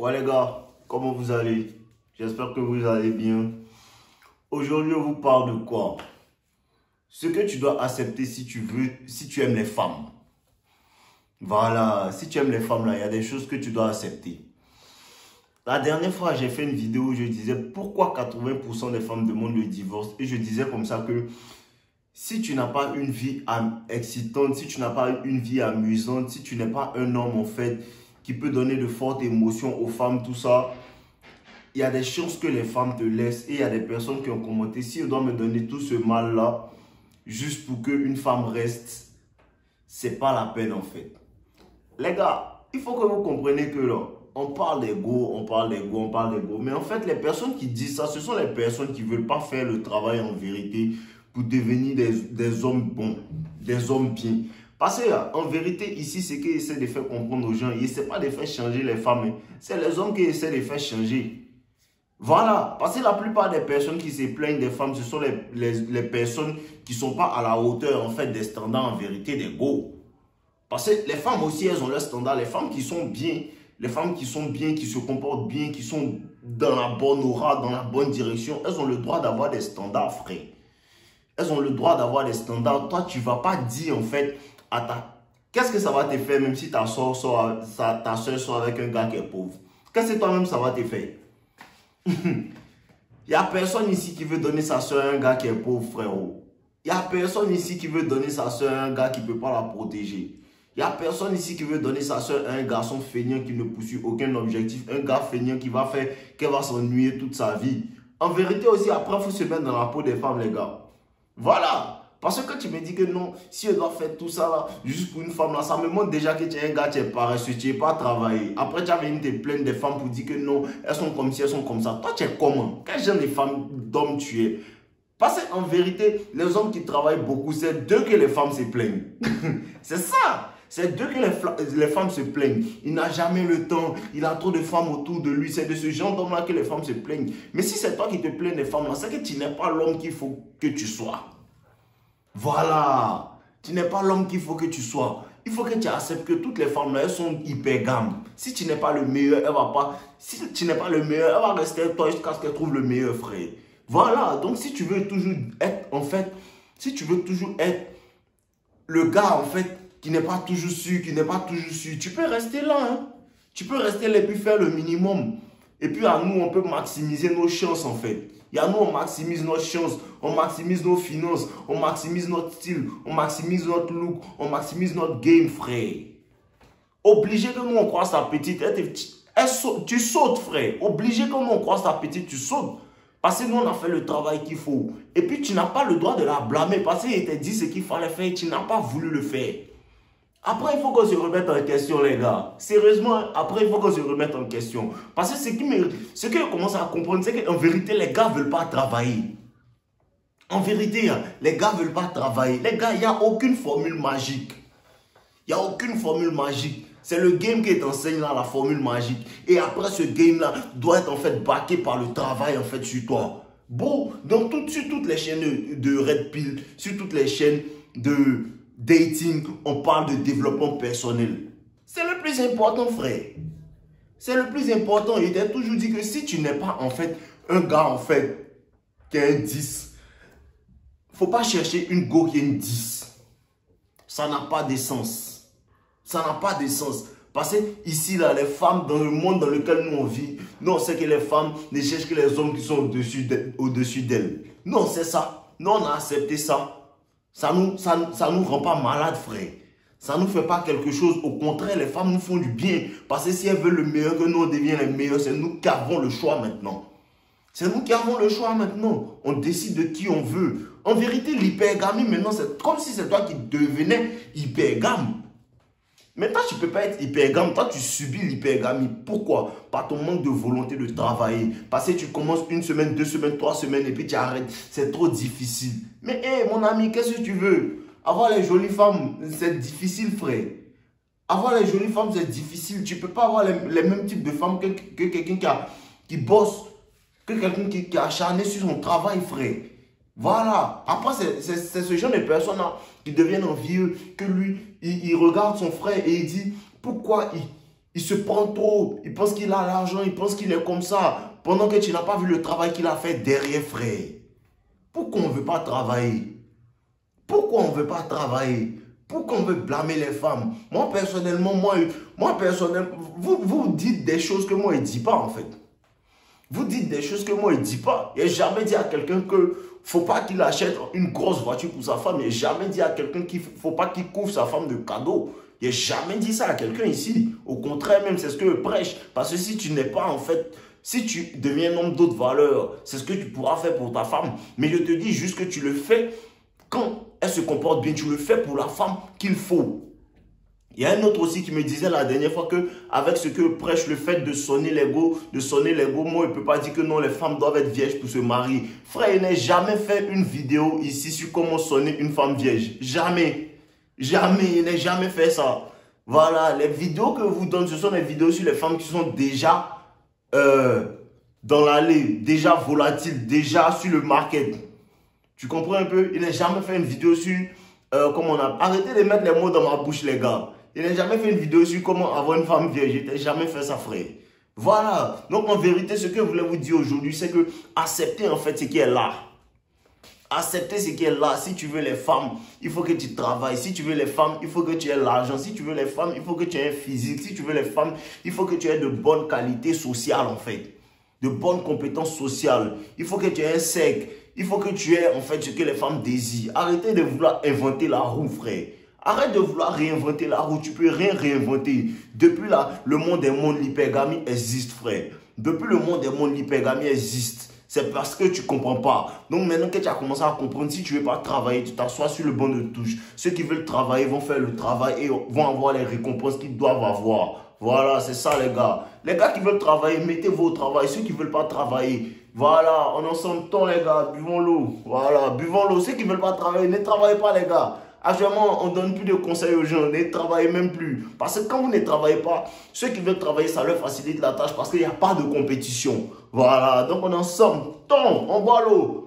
Ouais les gars, comment vous allez? J'espère que vous allez bien. Aujourd'hui, on vous parle de quoi? Ce que tu dois accepter si tu veux, si tu aimes les femmes. Voilà, si tu aimes les femmes là, il y a des choses que tu dois accepter. La dernière fois, j'ai fait une vidéo où je disais pourquoi 80% des femmes demandent le divorce. Et je disais comme ça que si tu n'as pas une vie excitante, si tu n'as pas une vie amusante, si tu n'es pas un homme en fait qui peut donner de fortes émotions aux femmes, tout ça, il y a des chances que les femmes te laissent. Et il y a des personnes qui ont commenté, si on doit me donner tout ce mal-là, juste pour qu'une femme reste, c'est pas la peine en fait. Les gars, il faut que vous compreniez que là, on parle d'ego, on parle d'ego, on parle d'ego. Mais en fait, les personnes qui disent ça, ce sont les personnes qui ne veulent pas faire le travail en vérité pour devenir des hommes bons, des hommes bien. Parce qu'en vérité, ici, c'est qu'ils essaient de faire comprendre aux gens. Ils n'essaient pas de faire changer les femmes. C'est les hommes qui essaient de faire changer. Voilà. Parce que la plupart des personnes qui se plaignent des femmes, ce sont les personnes qui ne sont pas à la hauteur en fait, des standards en vérité d'ego. Parce que les femmes aussi, elles ont leurs standards. Les femmes qui sont bien, qui se comportent bien, qui sont dans la bonne aura, dans la bonne direction, elles ont le droit d'avoir des standards, frère. Elles ont le droit d'avoir des standards. Toi, tu ne vas pas dire, en fait, à ta... Qu'est-ce que ça va te faire, même si ta soeur sort avec un gars qui est pauvre? Qu'est-ce que toi-même, ça va te faire? Il n'y a personne ici qui veut donner sa soeur à un gars qui est pauvre, frérot. Il n'y a personne ici qui veut donner sa soeur à un gars qui ne peut pas la protéger. Il n'y a personne ici qui veut donner sa soeur à un garçon feignant qui ne poursuit aucun objectif. Un gars feignant qui va faire, qu'elle va s'ennuyer toute sa vie. En vérité aussi, après, il faut se mettre dans la peau des femmes, les gars. Voilà. Parce que tu me dis que non, si elle doit faire tout ça là, juste pour une femme là, ça me montre déjà que tu es un gars, tu es paresseux, tu n'es pas travaillé. Après, tu as venu te plaindre des femmes pour dire que non, elles sont comme ci, elles sont comme ça. Toi, tu es comment? Quel genre de femme, d'homme tu es? Parce qu'en vérité, les hommes qui travaillent beaucoup, c'est d'eux que les femmes se plaignent. C'est ça. C'est d'eux que les femmes se plaignent. Il n'a jamais le temps. Il a trop de femmes autour de lui. C'est de ce genre d'homme-là que les femmes se plaignent. Mais si c'est toi qui te plains des femmes, c'est que tu n'es pas l'homme qu'il faut que tu sois. Voilà. Tu n'es pas l'homme qu'il faut que tu sois. Il faut que tu acceptes que toutes les femmes-là, elles sont hyper gammes. Si tu n'es pas le meilleur, elle va pas... Si tu n'es pas le meilleur, elle va rester avec toi jusqu'à ce qu'elle trouve le meilleur, frère. Voilà. Donc, si tu veux toujours être, en fait... Si tu veux toujours être le gars, en fait... qui n'est pas toujours sûr, tu peux rester là. Hein? Tu peux rester là et puis faire le minimum. Et puis à nous, on peut maximiser nos chances en fait. Et à nous, on maximise nos chances, on maximise nos finances, on maximise notre style, on maximise notre look, on maximise notre game, frère. Obligé que nous, on croise ta petite, tu sautes, frère. Obligé que nous, on croise ta petite, tu sautes. Parce que nous, on a fait le travail qu'il faut. Et puis, tu n'as pas le droit de la blâmer parce qu'il t'a dit ce qu'il fallait faire et tu n'as pas voulu le faire. Après, il faut qu'on se remette en question, les gars. Sérieusement, après, il faut qu'on se remette en question. Parce que ce que je commence à comprendre, c'est qu'en vérité, les gars ne veulent pas travailler. En vérité, les gars ne veulent pas travailler. Les gars, il n'y a aucune formule magique. Il n'y a aucune formule magique. C'est le game qui t'enseigne là, la formule magique. Et après, ce game-là doit être en fait backé par le travail en fait sur toi. Bon, donc sur toutes les chaînes de Red Pill, sur toutes les chaînes de... dating, on parle de développement personnel. C'est le plus important, frère. C'est le plus important. Il t'a toujours dit que si tu n'es pas, en fait, un gars, en fait, qui a un 10, faut pas chercher une go qui a une 10. Ça n'a pas de sens. Ça n'a pas de sens. Parce que ici, là, les femmes, dans le monde dans lequel nous on vit, non, c'est que les femmes ne cherchent que les hommes qui sont au-dessus d'elles. Non, c'est ça. Non, on a accepté ça. Ça nous rend pas malade, frère. Ça nous fait pas quelque chose. Au contraire, les femmes nous font du bien. Parce que si elles veulent le meilleur, que nous on devient les meilleurs, c'est nous qui avons le choix maintenant. C'est nous qui avons le choix maintenant. On décide de qui on veut. En vérité, l'hypergamie, maintenant, c'est comme si c'est toi qui devenais hypergame. Mais toi, tu ne peux pas être hypergame. Toi, tu subis l'hypergamie. Pourquoi? Par ton manque de volonté de travailler. Parce que tu commences une semaine, 2 semaines, 3 semaines et puis tu arrêtes. C'est trop difficile. Mais hé, mon ami, qu'est-ce que tu veux? Avoir les jolies femmes, c'est difficile, frère. Avoir les jolies femmes, c'est difficile. Tu ne peux pas avoir les mêmes types de femmes que quelqu'un qui bosse, que quelqu'un qui est acharné sur son travail, frère. Voilà. Après, c'est ce genre de personnes-là qui deviennent envieux, que lui, il regarde son frère et il dit, pourquoi Il se prend trop. Il pense qu'il a l'argent. Il pense qu'il est comme ça. Pendant que tu n'as pas vu le travail qu'il a fait derrière, frère. Pourquoi on ne veut pas travailler? Pourquoi on ne veut pas travailler? Pourquoi on veut blâmer les femmes? Moi, personnellement, vous dites des choses que moi, je ne dis pas, en fait. Vous dites des choses que moi, je ne dis pas. Il n'y a jamais dit à quelqu'un que ne faut pas qu'il achète une grosse voiture pour sa femme. Il n'y a jamais dit à quelqu'un qu'il ne faut pas qu'il couvre sa femme de cadeaux. Il n'y a jamais dit ça à quelqu'un ici. Au contraire, même, c'est ce que je prêche. Parce que si tu n'es pas, en fait, si tu deviens un homme d'autres valeurs, c'est ce que tu pourras faire pour ta femme. Mais je te dis juste que tu le fais quand elle se comporte bien. Tu le fais pour la femme qu'il faut. Il y a un autre aussi qui me disait la dernière fois que avec ce que prêche le fait de sonner l'ego, moi, il ne peut pas dire que non, les femmes doivent être vierges pour se marier. Frère, il n'a jamais fait une vidéo ici sur comment sonner une femme vierge. Jamais. Jamais, il n'a jamais fait ça. Voilà, les vidéos que vous donne, ce sont des vidéos sur les femmes qui sont déjà dans l'allée, déjà volatiles, déjà sur le market. Tu comprends un peu? Il n'a jamais fait une vidéo sur comment on a... Arrêtez de mettre les mots dans ma bouche, les gars. Il n'a jamais fait une vidéo sur comment avoir une femme vierge. Il n'a jamais fait ça, frère. Voilà. Donc, en vérité, ce que je voulais vous dire aujourd'hui, c'est que accepter, en fait, ce qui est là. Accepter ce qui est là. Si tu veux les femmes, il faut que tu travailles. Si tu veux les femmes, il faut que tu aies l'argent. Si tu veux les femmes, il faut que tu aies un physique. Si tu veux les femmes, il faut que tu aies de bonnes qualités sociales, en fait. De bonnes compétences sociales. Il faut que tu aies un sec. Il faut que tu aies, en fait, ce que les femmes désirent. Arrêtez de vouloir inventer la roue, frère. Arrête de vouloir réinventer la roue. Tu peux rien réinventer. Depuis là, le monde des mondes, l'hypergamie existe, frère. Depuis le monde des mondes, l'hypergamie existe. C'est parce que tu ne comprends pas. Donc maintenant que tu as commencé à comprendre, si tu ne veux pas travailler, tu t'assois sur le banc de touche. Ceux qui veulent travailler vont faire le travail et vont avoir les récompenses qu'ils doivent avoir. Voilà, c'est ça les gars. Les gars qui veulent travailler, mettez-vous au travail. Ceux qui ne veulent pas travailler, voilà, on en somme temps les gars, buvons l'eau. Voilà, buvons l'eau. Ceux qui ne veulent pas travailler, ne travaillez pas les gars. Actuellement, on ne donne plus de conseils aux gens, ne travaillez même plus. Parce que quand vous ne travaillez pas, ceux qui veulent travailler, ça leur facilite la tâche parce qu'il n'y a pas de compétition. Voilà, donc on en somme temps, on boit l'eau.